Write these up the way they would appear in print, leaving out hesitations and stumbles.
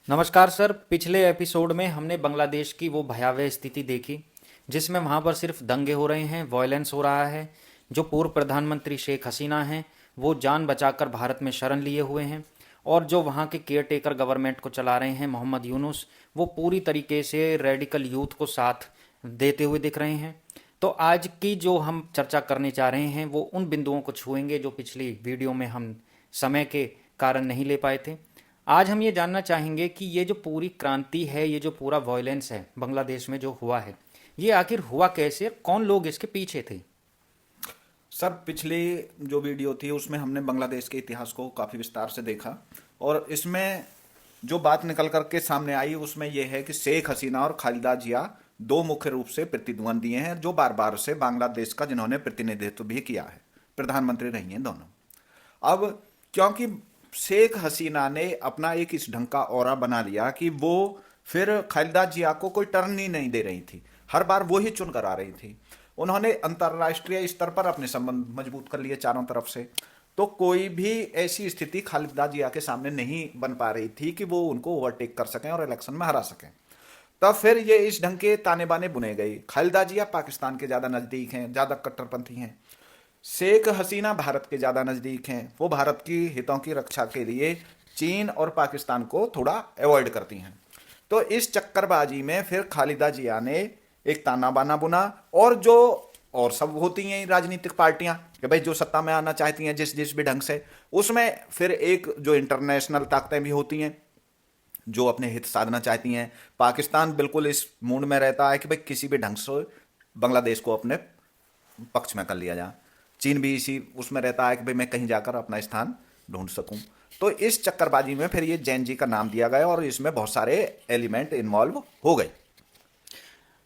नमस्कार सर। पिछले एपिसोड में हमने बांग्लादेश की वो भयावह स्थिति देखी जिसमें वहाँ पर सिर्फ दंगे हो रहे हैं, वायलेंस हो रहा है। जो पूर्व प्रधानमंत्री शेख हसीना हैं वो जान बचाकर भारत में शरण लिए हुए हैं, और जो वहाँ के केयर टेकर गवर्नमेंट को चला रहे हैं मोहम्मद यूनुस, वो पूरी तरीके से रेडिकल यूथ को साथ देते हुए दिख रहे हैं। तो आज की जो हम चर्चा करने जा रहे हैं वो उन बिंदुओं को छुएंगे जो पिछली वीडियो में हम समय के कारण नहीं ले पाए थे। आज हम ये जानना चाहेंगे कि ये जो पूरी क्रांति है, ये जो पूरा वॉयलेंस है बांग्लादेश में जो हुआ है, ये आखिर हुआ कैसे, कौन लोग इसके पीछे थे। सर, पिछली जो वीडियो थी उसमें हमने बांग्लादेश के इतिहास को काफ़ी विस्तार से देखा। और इसमें जो बात निकल कर के सामने आई उसमें यह है कि शेख हसीना और खालिदा जिया दो मुख्य रूप से प्रतिद्वंदी हैं, जो बार बार से बांग्लादेश का जिन्होंने प्रतिनिधित्व भी किया है, प्रधानमंत्री रही हैं दोनों। अब क्योंकि शेख हसीना ने अपना एक इस ढंग का ऑरा बना लिया कि वो फिर खालिदा जिया को कोई टर्न ही नहीं दे रही थी, हर बार वो ही चुन कर आ रही थी। उन्होंने अंतर्राष्ट्रीय स्तर पर अपने संबंध मजबूत कर लिए चारों तरफ से। तो कोई भी ऐसी स्थिति खालिदा जिया के सामने नहीं बन पा रही थी कि वो उनको ओवरटेक कर सकें और इलेक्शन में हरा सकें। तब फिर ये इस ढंग के ताने बाने बुने गई। खालिदा जिया पाकिस्तान के ज़्यादा नज़दीक हैं, ज़्यादा कट्टरपंथी हैं। शेख हसीना भारत के ज़्यादा नज़दीक हैं, वो भारत की हितों की रक्षा के लिए चीन और पाकिस्तान को थोड़ा अवॉइड करती हैं। तो इस चक्करबाजी में फिर खालिदा जिया ने एक ताना बाना बुना। और जो और सब होती हैं राजनीतिक पार्टियां कि भाई जो सत्ता में आना चाहती हैं जिस जिस भी ढंग से, उसमें फिर एक जो इंटरनेशनल ताकतें भी होती हैं जो अपने हित साधना चाहती हैं। पाकिस्तान बिल्कुल इस मूड में रहता है कि भाई किसी भी ढंग से बांग्लादेश को अपने पक्ष में कर लिया जाए। चीन भी इसी उसमें रहता है कि भाई मैं कहीं जाकर अपना स्थान ढूंढ सकूं। तो इस चक्करबाजी में फिर ये जैन जी का नाम दिया गया और इसमें बहुत सारे एलिमेंट इन्वॉल्व हो गए।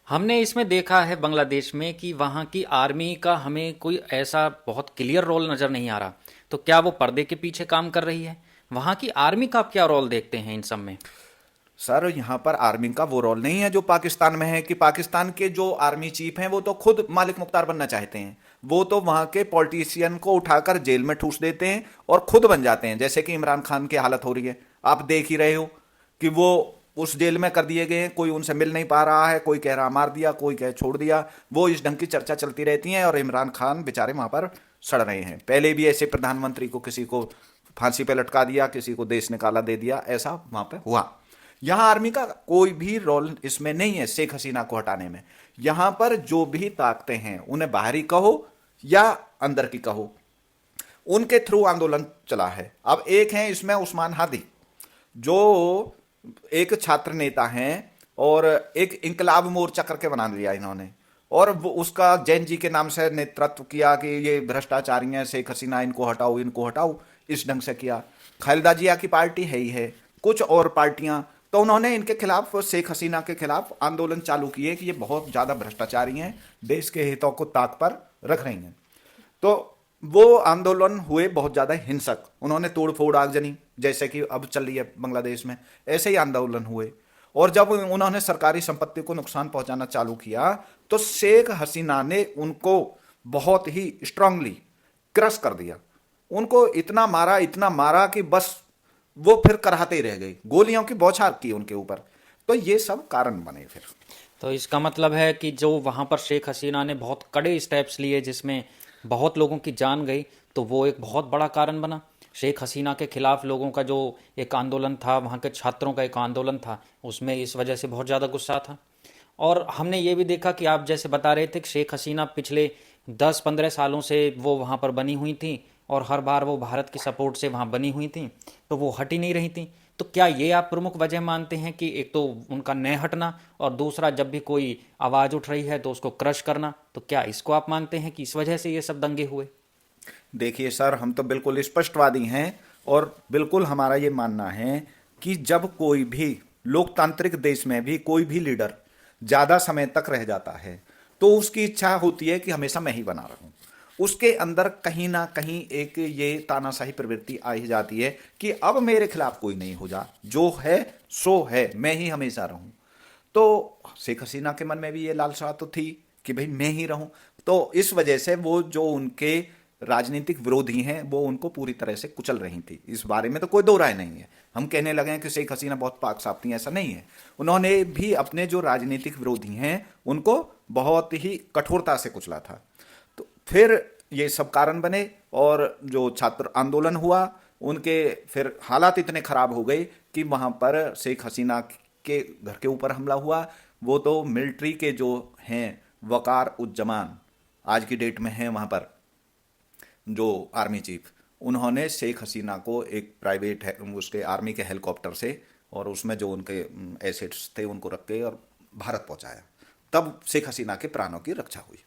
हमने इसमें देखा है बांग्लादेश में कि वहाँ की आर्मी का हमें कोई ऐसा बहुत क्लियर रोल नज़र नहीं आ रहा। तो क्या वो पर्दे के पीछे काम कर रही है? वहाँ की आर्मी का आप क्या रोल देखते हैं इन सब में? सर, यहाँ पर आर्मी का वो रोल नहीं है जो पाकिस्तान में है कि पाकिस्तान के जो आर्मी चीफ हैं वो तो खुद मालिक मुख्तार बनना चाहते हैं। वो तो वहाँ के पॉलिटिशियन को उठाकर जेल में ठूस देते हैं और खुद बन जाते हैं, जैसे कि इमरान खान की हालत हो रही है। आप देख ही रहे हो कि वो उस जेल में कर दिए गए हैं, कोई उनसे मिल नहीं पा रहा है, कोई कह रहा मार दिया, कोई कह छोड़ दिया। वो इस ढंग की चर्चा चलती रहती है और इमरान खान बेचारे वहाँ पर सड़ रहे हैं। पहले भी ऐसे प्रधानमंत्री को किसी को फांसी पे लटका दिया, किसी को देश निकाला दे दिया, ऐसा वहाँ पे हुआ। यहाँ आर्मी का कोई भी रोल इसमें नहीं है शेख हसीना को हटाने में। यहाँ पर जो भी ताकतें हैं, उन्हें बाहरी कहो या अंदर की कहो, उनके थ्रू आंदोलन चला है। अब एक है इसमें उस्मान हादी, जो एक छात्र नेता हैं और एक इंकलाब मोर्चा करके बना लिया इन्होंने। और वो उसका जैन जी के नाम से नेतृत्व किया कि ये भ्रष्टाचारी हैं, शेख हसीना, इनको हटाओ इनको हटाओ, इस ढंग से किया। खालिदा जिया की पार्टी है ही है, कुछ और पार्टियां, तो उन्होंने इनके खिलाफ, शेख हसीना के खिलाफ आंदोलन चालू किए कि ये बहुत ज़्यादा भ्रष्टाचारी हैं, देश के हितों को ताक पर रख रही हैं। तो वो आंदोलन हुए बहुत ज़्यादा हिंसक, उन्होंने तोड़ फोड़ आगजनी, जैसे कि अब चल रही है बांग्लादेश में, ऐसे ही आंदोलन हुए। और जब उन्होंने सरकारी संपत्ति को नुकसान पहुंचाना चालू किया तो शेख हसीना ने उनको बहुत ही स्ट्रांगली क्रश कर दिया। उनको इतना मारा कि बस वो फिर कराहते ही रह गई, गोलियों की बौछार की उनके ऊपर। तो ये सब कारण बने फिर। तो इसका मतलब है कि जो वहाँ पर शेख हसीना ने बहुत कड़े स्टेप्स लिए जिसमें बहुत लोगों की जान गई, तो वो एक बहुत बड़ा कारण बना। शेख हसीना के खिलाफ लोगों का जो एक आंदोलन था, वहाँ के छात्रों का एक आंदोलन था, उसमें इस वजह से बहुत ज़्यादा गुस्सा था। और हमने ये भी देखा कि आप जैसे बता रहे थे कि शेख हसीना पिछले 10-15 सालों से वो वहाँ पर बनी हुई थी और हर बार वो भारत की सपोर्ट से वहाँ बनी हुई थी, तो वो हट ही नहीं रही थी। तो क्या ये आप प्रमुख वजह मानते हैं कि एक तो उनका न हटना और दूसरा जब भी कोई आवाज़ उठ रही है तो उसको क्रश करना, तो क्या इसको आप मानते हैं कि इस वजह से ये सब दंगे हुए? देखिए सर, हम तो बिल्कुल स्पष्टवादी हैं और बिल्कुल हमारा ये मानना है कि जब कोई भी लोकतांत्रिक देश में भी कोई भी लीडर ज़्यादा समय तक रह जाता है तो उसकी इच्छा होती है कि हमेशा मैं ही बना रहूं। उसके अंदर कहीं ना कहीं एक ये तानाशाही प्रवृत्ति आ ही जाती है कि अब मेरे खिलाफ कोई नहीं हो जा, जो है सो है, मैं ही हमेशा रहूं। तो शेख हसीना के मन में भी ये लालसा तो थी कि भाई मैं ही रहूं। तो इस वजह से वो जो उनके राजनीतिक विरोधी हैं वो उनको पूरी तरह से कुचल रही थी। इस बारे में तो कोई दो राय नहीं है। हम कहने लगे हैं कि शेख हसीना बहुत पाक साफ थी, ऐसा नहीं है। उन्होंने भी अपने जो राजनीतिक विरोधी हैं उनको बहुत ही कठोरता से कुचला था। तो फिर ये सब कारण बने और जो छात्र आंदोलन हुआ उनके फिर हालात इतने खराब हो गए कि वहां पर शेख हसीना के घर के ऊपर हमला हुआ। वो तो मिलिट्री के जो हैं वकार उज्जमान आज की डेट में हैं वहां पर जो आर्मी चीफ, उन्होंने शेख हसीना को एक प्राइवेट है उसके आर्मी के हेलीकॉप्टर से और उसमें जो उनके एसेट्स थे उनको रख के और भारत पहुंचाया। तब शेख हसीना के प्राणों की रक्षा हुई।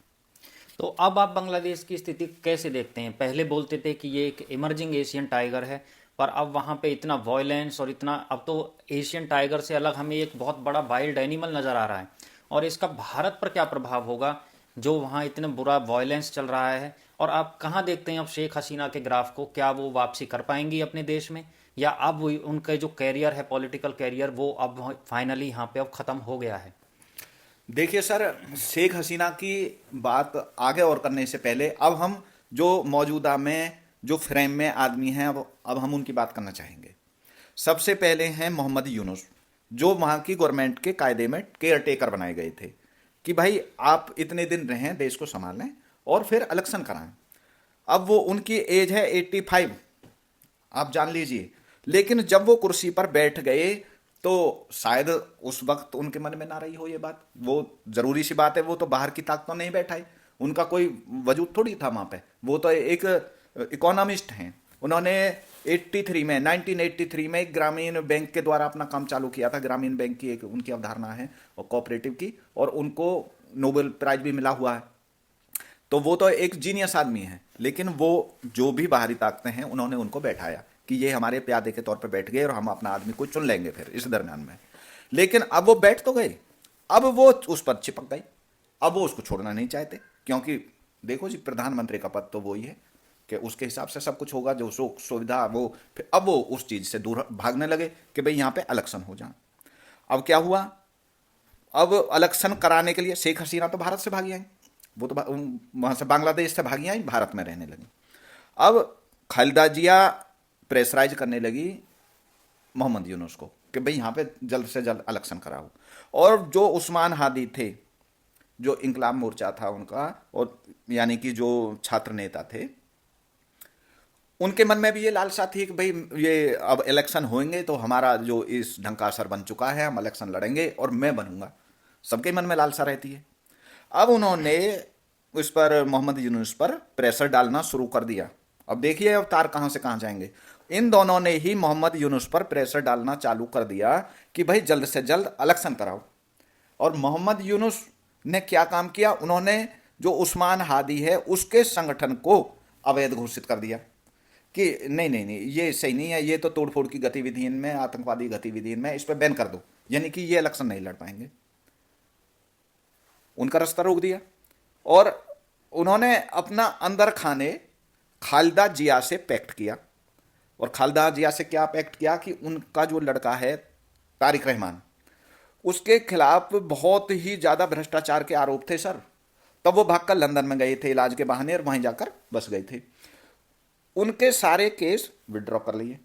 तो अब आप बांग्लादेश की स्थिति कैसे देखते हैं? पहले बोलते थे कि ये एक इमर्जिंग एशियन टाइगर है, पर अब वहाँ पे इतना वॉयलेंस और इतना, अब तो एशियन टाइगर से अलग हमें एक बहुत बड़ा वाइल्ड एनिमल नज़र आ रहा है। और इसका भारत पर क्या प्रभाव होगा, जो वहाँ इतना बुरा वॉयलेंस चल रहा है? और आप कहाँ देखते हैं अब शेख हसीना के ग्राफ को? क्या वो वापसी कर पाएंगी अपने देश में, या अब उनका जो कैरियर है, पॉलिटिकल कैरियर, वो अब फाइनली यहाँ पे अब ख़त्म हो गया है? देखिए सर, शेख हसीना की बात आगे और करने से पहले अब हम जो मौजूदा में जो फ्रेम में आदमी हैं अब हम उनकी बात करना चाहेंगे। सबसे पहले हैं मोहम्मद यूनुस, जो वहाँ की गवर्नमेंट के कायदे में केयर टेकर बनाए गए थे कि भाई आप इतने दिन रहें देश को संभालें और फिर इलेक्शन कराएं। अब वो उनकी एज है 85, आप जान लीजिए। लेकिन जब वो कुर्सी पर बैठ गए तो शायद उस वक्त उनके मन में ना रही हो ये बात। वो जरूरी सी बात है, वो तो बाहर की ताकतों नहीं बैठाई, उनका कोई वजूद थोड़ी था वहां पे। वो तो एक इकोनॉमिस्ट हैं। उन्होंने 83 में 1983 में एक ग्रामीण बैंक के द्वारा अपना काम चालू किया था। ग्रामीण बैंक की एक उनकी अवधारणा है और कोऑपरेटिव की, और उनको नोबेल प्राइज भी मिला हुआ है। तो वो तो एक जीनियस आदमी है। लेकिन वो जो भी बाहरी ताकतें हैं उन्होंने उनको बैठाया कि ये हमारे प्यादे के तौर पे बैठ गए और हम अपना आदमी को चुन लेंगे फिर इस दरम्यान में। लेकिन अब वो बैठ तो गए, अब वो उस पर चिपक गई। अब वो उसको छोड़ना नहीं चाहते, क्योंकि देखो जी, प्रधानमंत्री का पद तो वही है कि उसके हिसाब से सब कुछ होगा, जो सुख सुविधा वो। फिर अब वो उस चीज से दूर भागने लगे कि भाई यहाँ पे इलेक्शन हो जाए। अब क्या हुआ, अब इलेक्शन कराने के लिए शेख हसीना तो भारत से भागी आई, वो तो वहां से बांग्लादेश से भागी आई, भारत में रहने लगी। अब खालिदा जिया प्रेशराइज करने लगी मोहम्मद यूनुस को कि भाई यहाँ पे जल्द से जल्द इलेक्शन कराओ। और जो उस्मान हादी थे, जो इंकलाब मोर्चा था उनका, और यानी कि जो छात्र नेता थे, उनके मन में भी ये लालसा थी कि भाई ये अब इलेक्शन होंगे तो हमारा जो इस ढंग का असर बन चुका है, हम इलेक्शन लड़ेंगे और मैं बनूंगा। सबके मन में लालसा रहती है। अब उन्होंने उस पर मोहम्मद यूनुस पर प्रेशर डालना शुरू कर दिया। अब देखिए अब तार कहां से कहां जाएंगे। इन दोनों ने ही मोहम्मद यूनुस पर प्रेशर डालना चालू कर दिया कि भाई जल्द से जल्द इलेक्शन कराओ। और मोहम्मद यूनुस ने क्या काम किया, उन्होंने जो उस्मान हादी है उसके संगठन को अवैध घोषित कर दिया कि नहीं नहीं नहीं, ये सही नहीं है, ये तो तोड़फोड़ की गतिविधियों में, आतंकवादी गतिविधियों में, इस पर बैन कर दो, यानी कि ये इलेक्शन नहीं लड़ पाएंगे। उनका रास्ता रोक दिया। और उन्होंने अपना अंदर खाने खालिदा जिया से पैक्ट किया। और खालिदा जिया से क्या पैक्ट किया कि उनका जो लड़का है तारिक रहमान, उसके खिलाफ बहुत ही ज्यादा भ्रष्टाचार के आरोप थे सर। तब वो भागकर लंदन में गए थे इलाज के बहाने और वहीं जाकर बस गए थे। उनके सारे केस विड्रॉ कर लिए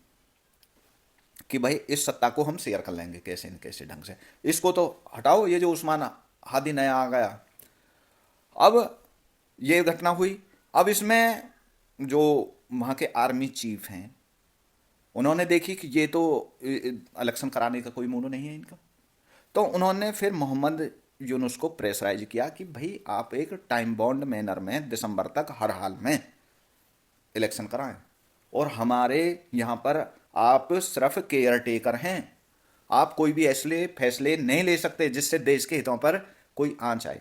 कि भाई इस सत्ता को हम शेयर कर लेंगे कैसे न कैसे ढंग से, इसको तो हटाओ, ये जो उस्मान हादी नया आ गया। अब ये घटना हुई। अब इसमें जो वहाँ के आर्मी चीफ हैं उन्होंने देखी कि ये तो इलेक्शन कराने का कोई मोनो नहीं है इनका। तो उन्होंने फिर मोहम्मद यूनुस को प्रेशराइज किया कि भाई आप एक टाइम बॉन्ड मैनर में दिसंबर तक हर हाल में इलेक्शन कराएं, और हमारे यहाँ पर आप सिर्फ केयर टेकर हैं, आप कोई भी ऐसे फैसले नहीं ले सकते जिससे देश के हितों पर कोई आंच आए।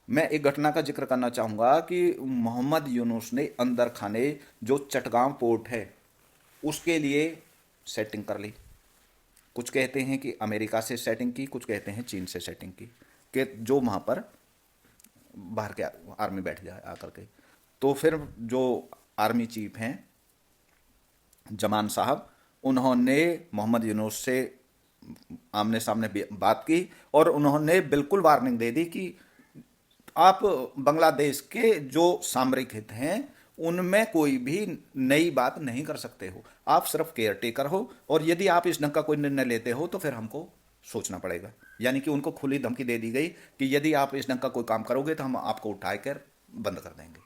मैं एक घटना का जिक्र करना चाहूंगा कि मोहम्मद यूनुस ने अंदर खाने जो चटगांव पोर्ट है उसके लिए सेटिंग कर ली। कुछ कहते हैं कि अमेरिका से सेटिंग की, कुछ कहते हैं चीन से सेटिंग की कि जो वहाँ पर बाहर के आर्मी बैठ जाए आकर के। तो फिर जो आर्मी चीफ हैं जमान साहब, उन्होंने मोहम्मद यूनुस से आमने सामने बात की और उन्होंने बिल्कुल वार्निंग दे दी कि आप बांग्लादेश के जो सामरिक हित हैं उनमें कोई भी नई बात नहीं कर सकते हो। आप सिर्फ केयर टेकर हो, और यदि आप इस ढंग का कोई निर्णय लेते हो तो फिर हमको सोचना पड़ेगा। यानी कि उनको खुली धमकी दे दी गई कि यदि आप इस ढंग का कोई काम करोगे तो हम आपको उठाकर बंद कर देंगे।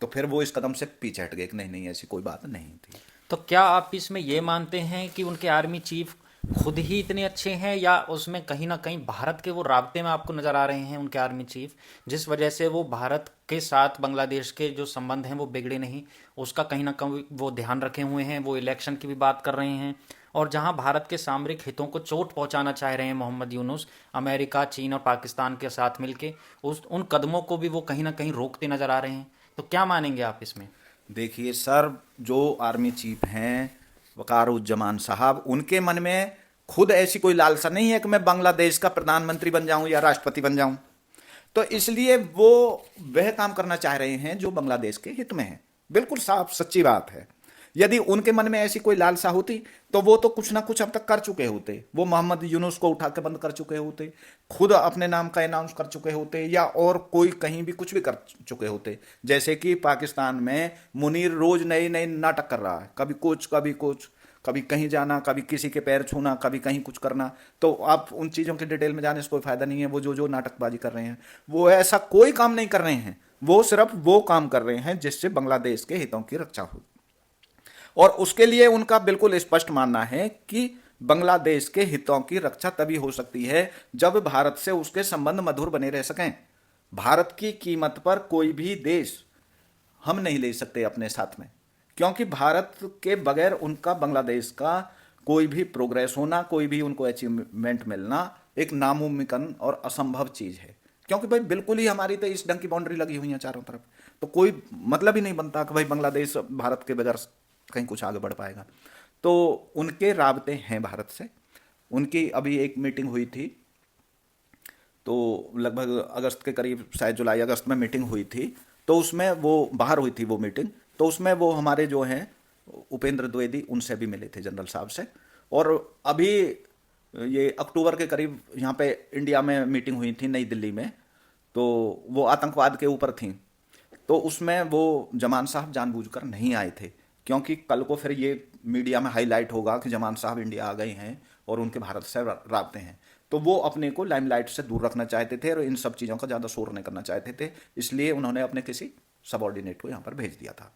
तो फिर वो इस कदम से पीछे हट गए कि नहीं नहीं, ऐसी कोई बात नहीं थी। तो क्या आप इसमें ये मानते हैं कि उनके आर्मी चीफ खुद ही इतने अच्छे हैं, या उसमें कहीं ना कहीं भारत के वो राब्ते में आपको नजर आ रहे हैं उनके आर्मी चीफ, जिस वजह से वो भारत के साथ बांग्लादेश के जो संबंध हैं वो बिगड़े नहीं, उसका कहीं ना कहीं वो ध्यान रखे हुए हैं, वो इलेक्शन की भी बात कर रहे हैं, और जहां भारत के सामरिक हितों को चोट पहुंचाना चाह रहे हैं मोहम्मद यूनुस, अमेरिका, चीन और पाकिस्तान के साथ मिलके उस उन कदमों को भी वो कहीं ना कहीं रोकते नजर आ रहे हैं। तो क्या मानेंगे आप इसमें? देखिए सर, जो आर्मी चीफ हैं वकारुज्जमान साहब, उनके मन में खुद ऐसी कोई लालसा नहीं है कि मैं बांग्लादेश का प्रधानमंत्री बन जाऊं या राष्ट्रपति बन जाऊं। तो इसलिए वो वह काम करना चाह रहे हैं जो बांग्लादेश के हित में है। बिल्कुल साफ सच्ची बात है। यदि उनके मन में ऐसी कोई लालसा होती तो वो तो कुछ ना कुछ अब तक कर चुके होते। वो मोहम्मद यूनुस को उठा के बंद कर चुके होते, खुद अपने नाम का अनाउंस कर चुके होते, या और कोई कहीं भी कुछ भी कर चुके होते। जैसे कि पाकिस्तान में मुनीर रोज नए नए नाटक कर रहा है, कभी कुछ, कभी कहीं जाना, कभी किसी के पैर छूना, कभी कहीं कुछ करना। तो आप उन चीज़ों की डिटेल में जाने से कोई फायदा नहीं है। वो जो नाटकबाजी कर रहे हैं वो ऐसा कोई काम नहीं कर रहे हैं। वो सिर्फ वो काम कर रहे हैं जिससे बांग्लादेश के हितों की रक्षा हो, और उसके लिए उनका बिल्कुल स्पष्ट मानना है कि बांग्लादेश के हितों की रक्षा तभी हो सकती है जब भारत से उसके संबंध मधुर बने रह सकें। भारत की कीमत पर कोई भी देश हम नहीं ले सकते अपने साथ में, क्योंकि भारत के बगैर उनका बांग्लादेश का कोई भी प्रोग्रेस होना, कोई भी उनको अचीवमेंट मिलना एक नामुमकिन और असंभव चीज है। क्योंकि भाई बिल्कुल ही हमारी तो इस ढंग की बाउंड्री लगी हुई है चारों तरफ, तो कोई मतलब ही नहीं बनता कि भाई बांग्लादेश भारत के बगैर कहीं कुछ आगे बढ़ पाएगा। तो उनके राबते हैं भारत से। उनकी अभी एक मीटिंग हुई थी, तो लगभग अगस्त के करीब, शायद जुलाई अगस्त में मीटिंग हुई थी। तो उसमें वो बाहर हुई थी वो मीटिंग, तो उसमें वो हमारे जो हैं उपेंद्र द्विवेदी उनसे भी मिले थे, जनरल साहब से। और अभी ये अक्टूबर के करीब यहाँ पे इंडिया में मीटिंग हुई थी नई दिल्ली में, तो वो आतंकवाद के ऊपर थी। तो उसमें वो जमान साहब जानबूझकर नहीं आए थे, क्योंकि कल को फिर ये मीडिया में हाईलाइट होगा कि जमान साहब इंडिया आ गए हैं और उनके भारत से राब्ते हैं। तो वो अपने को लाइमलाइट से दूर रखना चाहते थे और इन सब चीज़ों का ज़्यादा शोर नहीं करना चाहते थे, इसलिए उन्होंने अपने किसी सबऑर्डिनेट को यहाँ पर भेज दिया था।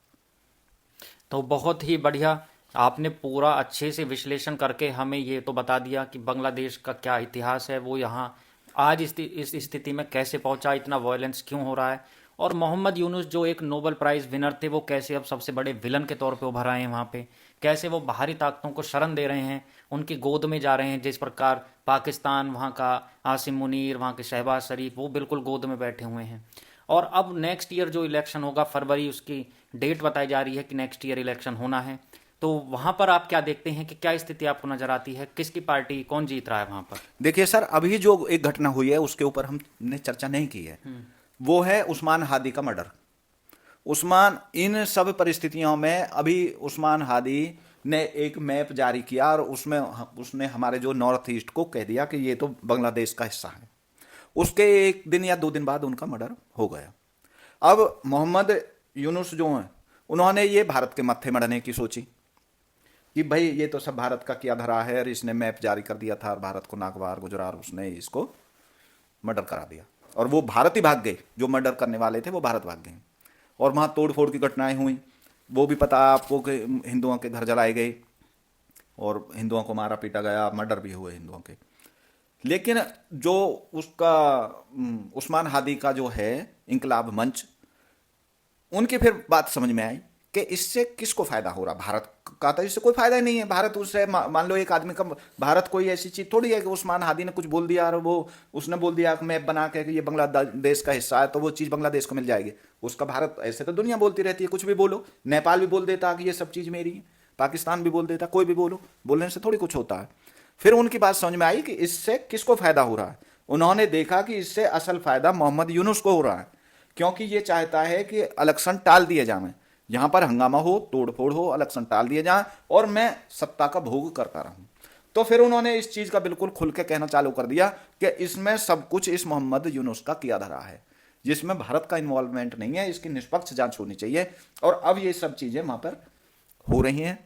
तो बहुत ही बढ़िया, आपने पूरा अच्छे से विश्लेषण करके हमें ये तो बता दिया कि बांग्लादेश का क्या इतिहास है, वो यहाँ आज इस स्थिति में कैसे पहुंचा, इतना वायलेंस क्यों हो रहा है, और मोहम्मद यूनुस जो एक नोबेल प्राइज़ विनर थे वो कैसे अब सबसे बड़े विलन के तौर पे उभर आए हैं वहाँ पे, कैसे वो बाहरी ताकतों को शरण दे रहे हैं, उनकी गोद में जा रहे हैं। जिस प्रकार पाकिस्तान, वहाँ का आसिम मुनीर, वहाँ के शहबाज शरीफ, वो बिल्कुल गोद में बैठे हुए हैं। और अब नेक्स्ट ईयर जो इलेक्शन होगा, फरवरी उसकी डेट बताई जा रही है कि नेक्स्ट ईयर इलेक्शन होना है। तो वहाँ पर आप क्या देखते हैं कि क्या स्थिति आपको नजर आती है, किसकी पार्टी, कौन जीत रहा है वहाँ पर? देखिए सर, अभी जो एक घटना हुई है उसके ऊपर हमने चर्चा नहीं की है, वो है उस्मान हादी का मर्डर। उस्मान, इन सब परिस्थितियों में अभी उस्मान हादी ने एक मैप जारी किया और उसमें उसने हमारे जो नॉर्थ ईस्ट को कह दिया कि ये तो बांग्लादेश का हिस्सा है। उसके एक दिन या 2 दिन बाद उनका मर्डर हो गया। अब मोहम्मद यूनुस जो हैं, उन्होंने ये भारत के मत्थे मढ़ने की सोची कि भाई ये तो सब भारत का किया धरा है, और इसने मैप जारी कर दिया था और भारत को नागवार गुजरार उसने इसको मर्डर करा दिया, और वो भारत ही भाग गए। जो मर्डर करने वाले थे वो भारत भाग गए, और वहाँ तोड़ फोड़ की घटनाएं हुई। वो भी पता आपको कि हिंदुओं के घर जलाए गए और हिंदुओं को मारा पीटा गया, मर्डर भी हुए हिंदुओं के। लेकिन जो उसका उस्मान हादी का जो है इंकलाब मंच, उनकी फिर बात समझ में आई कि इससे किसको फायदा हो रहा। भारत का तो इससे कोई फायदा ही नहीं है। भारत उससे मान लो एक आदमी का, भारत कोई ऐसी चीज थोड़ी है कि उस्मान हादी ने कुछ बोल दिया और वो उसने बोल दिया कि मैप बना के कि ये बांग्लादेश का हिस्सा है तो वो चीज बांग्लादेश को मिल जाएगी। उसका भारत, ऐसे तो दुनिया बोलती रहती है, कुछ भी बोलो। नेपाल भी बोल देता कि ये सब चीज मेरी है, पाकिस्तान भी बोल देता, कोई भी बोलो, बोलने से थोड़ी कुछ होता है। फिर उनकी बात समझ में आई कि इससे किसको फायदा हो रहा है। उन्होंने देखा कि इससे असल फायदा मोहम्मद यूनुस को हो रहा है, क्योंकि ये चाहता है कि इलेक्शन टाल दिए जाएं, यहां पर हंगामा हो, तोड़फोड़ हो, इलेक्शन टाल दिए जाएं और मैं सत्ता का भोग करता रहूं। तो फिर उन्होंने इस चीज का बिल्कुल खुल के कहना चालू कर दिया कि इसमें सब कुछ इस मोहम्मद यूनुस का किया धरा है। जिसमें भारत का इन्वॉल्वमेंट नहीं है। इसकी निष्पक्ष जांच होनी चाहिए। और अब ये सब चीजें वहां पर हो रही हैं।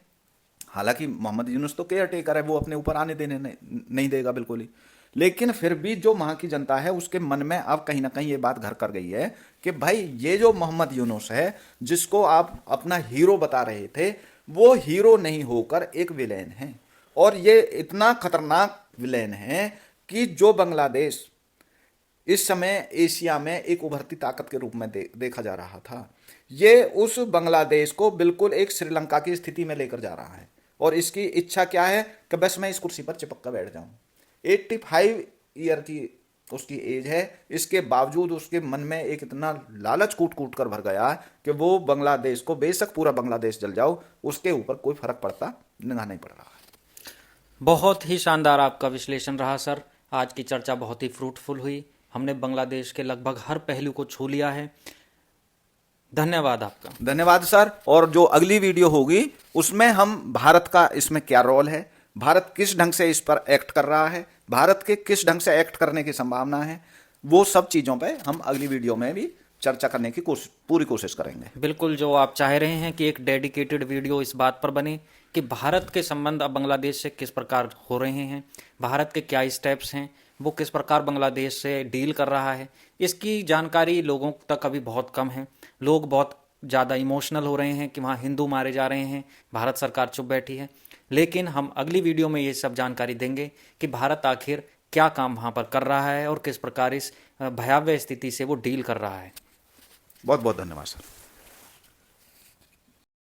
हालांकि मोहम्मद यूनुस तो केयर टेकर है, वो अपने ऊपर आने देने नहीं देगा बिल्कुल ही, लेकिन फिर भी जो वहां की जनता है उसके मन में अब कहीं ना कहीं ये बात घर कर गई है कि भाई ये जो मोहम्मद यूनुस है, जिसको आप अपना हीरो बता रहे थे, वो हीरो नहीं होकर एक विलेन है। और ये इतना खतरनाक विलेन है कि जो बांग्लादेश इस समय एशिया में एक उभरती ताकत के रूप में देखा जा रहा था, ये उस बांग्लादेश को बिल्कुल एक श्रीलंका की स्थिति में लेकर जा रहा है। और इसकी इच्छा क्या है कि बस मैं इस कुर्सी पर चिपक कर बैठ जाऊं। 85 ईयर की उसकी एज है, इसके बावजूद उसके मन में एक इतना लालच कूट कूट कर भर गया कि वो बांग्लादेश को, बेशक पूरा बांग्लादेश जल जाओ, उसके ऊपर कोई फर्क पड़ता निगाह नहीं पड़ रहा है। बहुत ही शानदार आपका विश्लेषण रहा सर। आज की चर्चा बहुत ही फ्रूटफुल हुई। हमने बांग्लादेश के लगभग हर पहलू को छू लिया है। धन्यवाद आपका। धन्यवाद सर। और जो अगली वीडियो होगी उसमें हम भारत का इसमें क्या रोल है, भारत किस ढंग से इस पर एक्ट कर रहा है, भारत के किस ढंग से एक्ट करने की संभावना है, वो सब चीजों पे हम अगली वीडियो में भी चर्चा करने की पूरी कोशिश करेंगे। बिल्कुल, जो आप चाह रहे हैं कि एक डेडिकेटेड वीडियो इस बात पर बने कि भारत के संबंध अब बांग्लादेश से किस प्रकार हो रहे हैं, भारत के क्या स्टेप्स हैं, वो किस प्रकार बांग्लादेश से डील कर रहा है, इसकी जानकारी लोगों तक अभी बहुत कम है। लोग बहुत ज़्यादा इमोशनल हो रहे हैं कि वहाँ हिंदू मारे जा रहे हैं, भारत सरकार चुप बैठी है। लेकिन हम अगली वीडियो में ये सब जानकारी देंगे कि भारत आखिर क्या काम वहाँ पर कर रहा है और किस प्रकार इस भयावह स्थिति से वो डील कर रहा है। बहुत बहुत धन्यवाद सर।